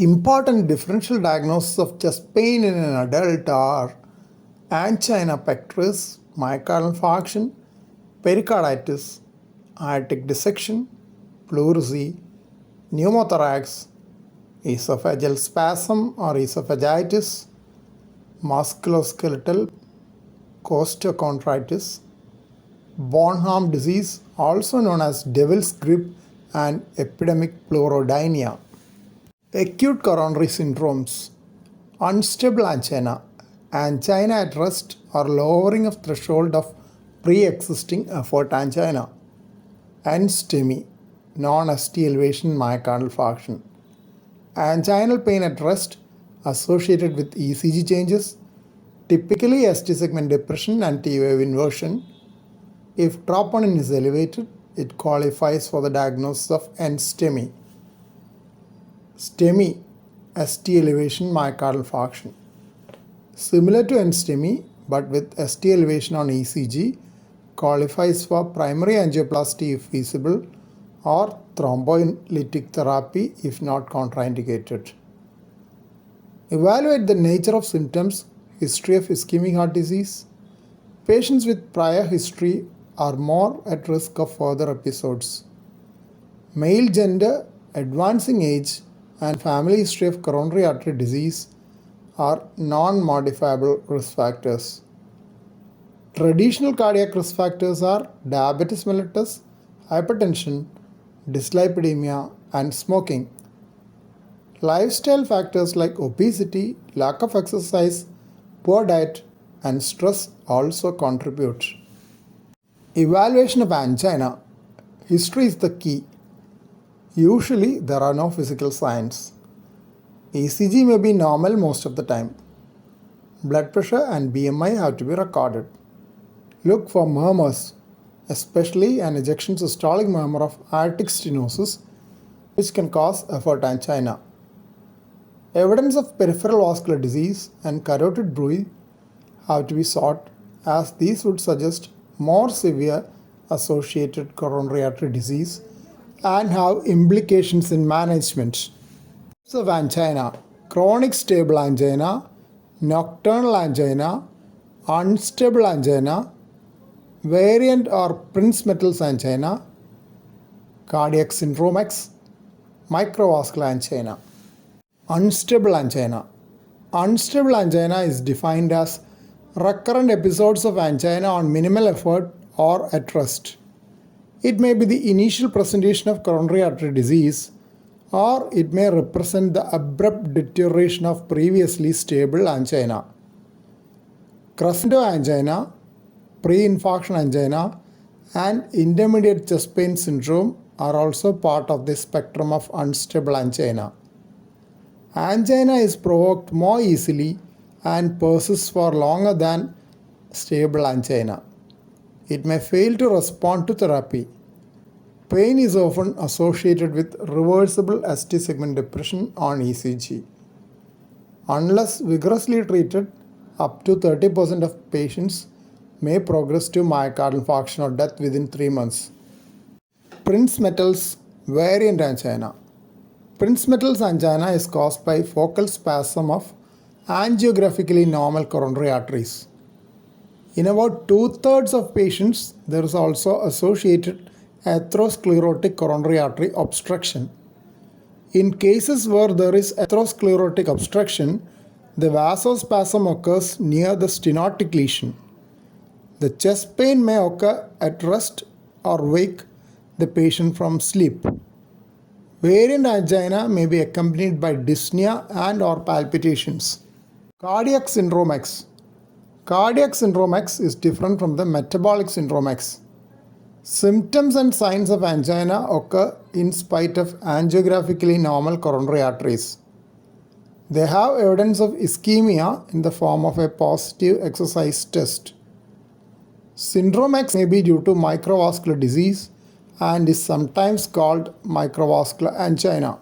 Important differential diagnoses of chest pain in an adult are angina pectoris, myocardial infarction, pericarditis, aortic dissection, pleurisy, pneumothorax, esophageal spasm or esophagitis, musculoskeletal, Costochondritis, Bornholm disease, also known as devil's grip, and epidemic pleurodynia. Acute coronary syndromes, unstable angina, angina at rest or lowering of threshold of pre-existing effort angina, NSTEMI, non-ST elevation myocardial infarction. Anginal pain at rest associated with ECG changes, typically ST segment depression and T-wave inversion. If troponin is elevated, it qualifies for the diagnosis of NSTEMI. STEMI, ST elevation myocardial infarction. Similar to NSTEMI but with ST elevation on ECG, qualifies for primary angioplasty if feasible or thrombolytic therapy if not contraindicated. Evaluate the nature of symptoms, history of ischemic heart disease. Patients with prior history are more at risk of further episodes. Male gender, advancing age, and family history of coronary artery disease are non-modifiable risk factors. Traditional cardiac risk factors are diabetes mellitus, hypertension, dyslipidemia, and smoking. Lifestyle factors like obesity, lack of exercise, poor diet, and stress also contribute. Evaluation of angina. History is the key. Usually there are no physical signs. ECG may be normal most of the time. Blood pressure and BMI have to be recorded. Look for murmurs, especially an ejection systolic murmur of aortic stenosis, which can cause effort angina. Evidence of peripheral vascular disease and carotid bruit have to be sought, as these would suggest more severe associated coronary artery disease and have implications in management. Types of angina: chronic stable angina, nocturnal angina, unstable angina, variant or Prince-Metal's angina, cardiac syndrome X, microvascular angina. Unstable angina. Unstable angina is defined as recurrent episodes of angina on minimal effort or at rest. It may be the initial presentation of coronary artery disease, or it may represent the abrupt deterioration of previously stable angina. Crescendo angina, pre-infarction angina, and intermediate chest pain syndrome are also part of the spectrum of unstable angina. Angina is provoked more easily and persists for longer than stable angina. It may fail to respond to therapy. Pain is often associated with reversible ST segment depression on ECG. Unless vigorously treated, up to 30% of patients may progress to myocardial infarction or death within 3 months. Prince-Metal's variant angina. Prince-Metal's angina is caused by focal spasm of angiographically normal coronary arteries. In about 2/3 of patients, there is also associated atherosclerotic coronary artery obstruction. In cases where there is atherosclerotic obstruction, the vasospasm occurs near the stenotic lesion. The chest pain may occur at rest or wake the patient from sleep. Variant angina may be accompanied by dyspnea and or palpitations. Cardiac syndrome X. Cardiac syndrome X is different from the metabolic syndrome X. Symptoms and signs of angina occur in spite of angiographically normal coronary arteries. They have evidence of ischemia in the form of a positive exercise test. Syndrome X may be due to microvascular disease and is sometimes called microvascular angina.